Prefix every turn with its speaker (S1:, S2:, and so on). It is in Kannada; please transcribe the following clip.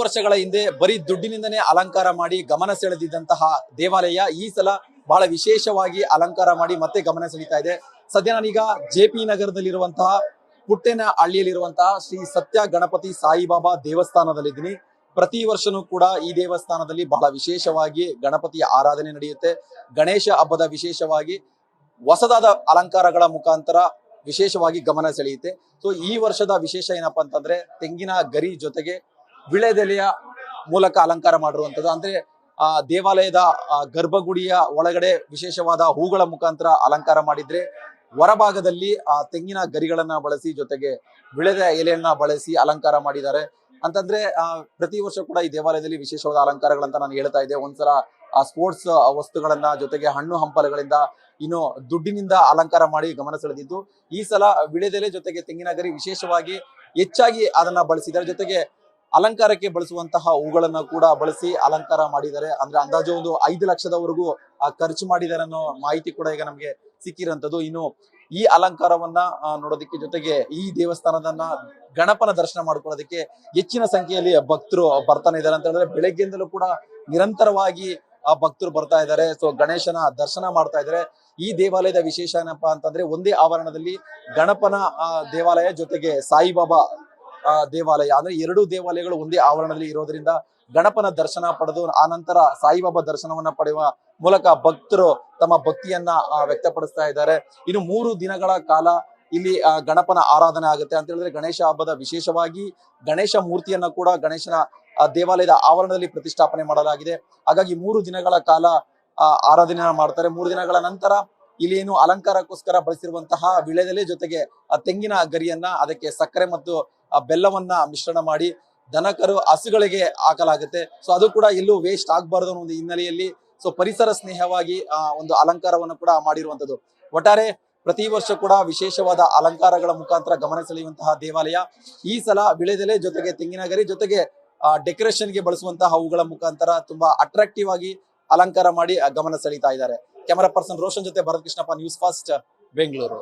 S1: ವರ್ಷಗಳ ಹಿಂದೆ ಬರೀ ದುಡ್ಡಿನಿಂದನೇ ಅಲಂಕಾರ ಮಾಡಿ ಗಮನ ಸೆಳೆದಿದ್ದಂತಹ ದೇವಾಲಯ ಈ ಸಲ ಬಹಳ ವಿಶೇಷವಾಗಿ ಅಲಂಕಾರ ಮಾಡಿ ಮತ್ತೆ ಗಮನ ಸೆಳೀತಾ ಇದೆ. ಸದ್ಯ ನಾನೀಗ ಜೆಪಿ ನಗರದಲ್ಲಿರುವಂತಹ ಪುಟ್ಟೆನ ಹಳ್ಳಿಯಲ್ಲಿರುವಂತಹ ಶ್ರೀ ಸತ್ಯ ಗಣಪತಿ ಸಾಯಿಬಾಬಾ ದೇವಸ್ಥಾನದಲ್ಲಿದ್ದೀನಿ. ಪ್ರತಿ ವರ್ಷನೂ ಕೂಡ ಈ ದೇವಸ್ಥಾನದಲ್ಲಿ ಬಹಳ ವಿಶೇಷವಾಗಿ ಗಣಪತಿಯ ಆರಾಧನೆ ನಡೆಯುತ್ತೆ. ಗಣೇಶ ಹಬ್ಬದ ವಿಶೇಷವಾಗಿ ಹೊಸದಾದ ಅಲಂಕಾರಗಳ ಮುಖಾಂತರ ವಿಶೇಷವಾಗಿ ಗಮನ ಸೆಳೆಯುತ್ತೆ. ಸೊ ಈ ವರ್ಷದ ವಿಶೇಷ ಏನಪ್ಪಾ ಅಂತಂದ್ರೆ ತೆಂಗಿನ ಗರಿ ಜೊತೆಗೆ ವಿಳೆದೆಲೆಯ ಮೂಲಕ ಅಲಂಕಾರ ಮಾಡಿರುವಂತದ್ದು. ಅಂದ್ರೆ ದೇವಾಲಯದ ಗರ್ಭಗುಡಿಯ ಒಳಗಡೆ ವಿಶೇಷವಾದ ಹೂಗಳ ಮುಖಾಂತರ ಅಲಂಕಾರ ಮಾಡಿದ್ರೆ, ಹೊರಭಾಗದಲ್ಲಿ ತೆಂಗಿನ ಗರಿಗಳನ್ನ ಬಳಸಿ ಜೊತೆಗೆ ವಿಳೆದ ಎಲೆಯನ್ನ ಬಳಸಿ ಅಲಂಕಾರ ಮಾಡಿದ್ದಾರೆ. ಅಂತಂದ್ರೆ ಪ್ರತಿ ವರ್ಷ ಕೂಡ ಈ ದೇವಾಲಯದಲ್ಲಿ ವಿಶೇಷವಾದ ಅಲಂಕಾರಗಳಂತ ನಾನು ಹೇಳ್ತಾ ಇದ್ದೆ. ಒಂದ್ಸಲ ಸ್ಪೋರ್ಟ್ಸ್ ವಸ್ತುಗಳನ್ನ ಜೊತೆಗೆ ಹಣ್ಣು ಹಂಪಲುಗಳಿಂದ ಇನ್ನು ದುಡ್ಡಿನಿಂದ ಅಲಂಕಾರ ಮಾಡಿ ಗಮನ ಸೆಳೆದಿದ್ದು, ಈ ಸಲ ವಿಳೆದೆಲೆ ಜೊತೆಗೆ ತೆಂಗಿನ ಗರಿ ವಿಶೇಷವಾಗಿ ಹೆಚ್ಚಾಗಿ ಅದನ್ನ ಬಳಸಿದ್ದಾರೆ. ಜೊತೆಗೆ ಅಲಂಕಾರಕ್ಕೆ ಬಳಸುವಂತಹ ಹೂಗಳನ್ನ ಕೂಡ ಬಳಸಿ ಅಲಂಕಾರ ಮಾಡಿದ್ದಾರೆ. ಅಂದ್ರೆ ಅಂದಾಜು ಒಂದು 5 ಲಕ್ಷದವರೆಗೂ ಖರ್ಚು ಮಾಡಿದ್ದಾರೆ ಅನ್ನೋ ಮಾಹಿತಿ ಕೂಡ ಈಗ ನಮ್ಗೆ ಸಿಕ್ಕಿರೋಂಥದ್ದು. ಇನ್ನು ಈ ಅಲಂಕಾರವನ್ನ ನೋಡೋದಕ್ಕೆ ಜೊತೆಗೆ ಈ ದೇವಸ್ಥಾನದನ್ನ ಗಣಪನ ದರ್ಶನ ಮಾಡ್ಕೊಳ್ಳೋದಕ್ಕೆ ಹೆಚ್ಚಿನ ಸಂಖ್ಯೆಯಲ್ಲಿ ಭಕ್ತರು ಬರ್ತಾನೆ ಇದ್ದಾರೆ ಅಂತ ಹೇಳಿದ್ರೆ, ಬೆಳಗ್ಗೆಯಿಂದಲೂ ಕೂಡ ನಿರಂತರವಾಗಿ ಭಕ್ತರು ಬರ್ತಾ ಇದ್ದಾರೆ. ಸೊ ಗಣೇಶನ ದರ್ಶನ ಮಾಡ್ತಾ ಇದ್ದಾರೆ. ಈ ದೇವಾಲಯದ ವಿಶೇಷ ಏನಪ್ಪಾ ಅಂತಂದ್ರೆ, ಒಂದೇ ಆವರಣದಲ್ಲಿ ಗಣಪನ ದೇವಾಲಯ ಜೊತೆಗೆ ಸಾಯಿಬಾಬಾ ದೇವಾಲಯ, ಅಂದ್ರೆ 2 ದೇವಾಲಯಗಳು ಒಂದೇ ಆವರಣದಲ್ಲಿ ಇರೋದ್ರಿಂದ ಗಣಪನ ದರ್ಶನ ಪಡೆದು ಆನಂತರ ಸಾಯಿಬಾಬಾ ದರ್ಶನವನ್ನ ಪಡೆಯುವ ಮೂಲಕ ಭಕ್ತರು ತಮ್ಮ ಭಕ್ತಿಯನ್ನ ವ್ಯಕ್ತಪಡಿಸ್ತಾ ಇದ್ದಾರೆ. ಇನ್ನು 3 ದಿನಗಳ ಕಾಲ ಇಲ್ಲಿ ಗಣಪನ ಆರಾಧನೆ ಆಗುತ್ತೆ ಅಂತ ಹೇಳಿದ್ರೆ, ಗಣೇಶ ಹಬ್ಬದ ವಿಶೇಷವಾಗಿ ಗಣೇಶ ಮೂರ್ತಿಯನ್ನ ಕೂಡ ಗಣೇಶನ ದೇವಾಲಯದ ಆವರಣದಲ್ಲಿ ಪ್ರತಿಷ್ಠಾಪನೆ ಮಾಡಲಾಗಿದೆ. ಹಾಗಾಗಿ 3 ದಿನಗಳ ಕಾಲ ಆರಾಧನೆ ಮಾಡ್ತಾರೆ. 3 ದಿನಗಳ ನಂತರ ಇಲ್ಲಿ ಏನು ಅಲಂಕಾರಕ್ಕೋಸ್ಕರ ಬಳಸಿರುವಂತಹ ವಿಳೆದೆಲೆ ಜೊತೆಗೆ ತೆಂಗಿನ ಗರಿಯನ್ನ ಅದಕ್ಕೆ ಸಕ್ಕರೆ ಮತ್ತು ಬೆಲ್ಲವನ್ನ ಮಿಶ್ರಣ ಮಾಡಿ ದನಕರು ಹಸುಗಳಿಗೆ ಹಾಕಲಾಗುತ್ತೆ. ಸೊ ಅದು ಕೂಡ ಎಲ್ಲೂ ವೇಸ್ಟ್ ಆಗ್ಬಾರ್ದು ಅನ್ನೋ ಒಂದು ಹಿನ್ನೆಲೆಯಲ್ಲಿ ಸೊ ಪರಿಸರ ಸ್ನೇಹವಾಗಿ ಒಂದು ಅಲಂಕಾರವನ್ನು ಕೂಡ ಮಾಡಿರುವಂತದ್ದು. ಒಟ್ಟಾರೆ ಪ್ರತಿ ವರ್ಷ ಕೂಡ ವಿಶೇಷವಾದ ಅಲಂಕಾರಗಳ ಮುಖಾಂತರ ಗಮನ ಸೆಳೆಯುವಂತಹ ದೇವಾಲಯ ಈ ಸಲ ವಿಳೆದೆಲೆ ಜೊತೆಗೆ ತೆಂಗಿನ ಗರಿ ಜೊತೆಗೆ ಡೆಕೋರೇಷನ್ಗೆ ಬಳಸುವಂತಹ ಹೂಗಳ ಮುಖಾಂತರ ತುಂಬಾ ಅಟ್ರಾಕ್ಟಿವ್ ಆಗಿ ಅಲಂಕಾರ ಮಾಡಿ ಗಮನ ಸೆಳೀತಾ ಇದ್ದಾರೆ. ಕ್ಯಾಮರಾ ಪರ್ಸನ್ ರೋಷನ್ ಜೊತೆ ಭರತ್ ಕೃಷ್ಣಪ್ಪ, ನ್ಯೂಸ್ ಫಾಸ್ಟ್, ಬೆಂಗಳೂರು.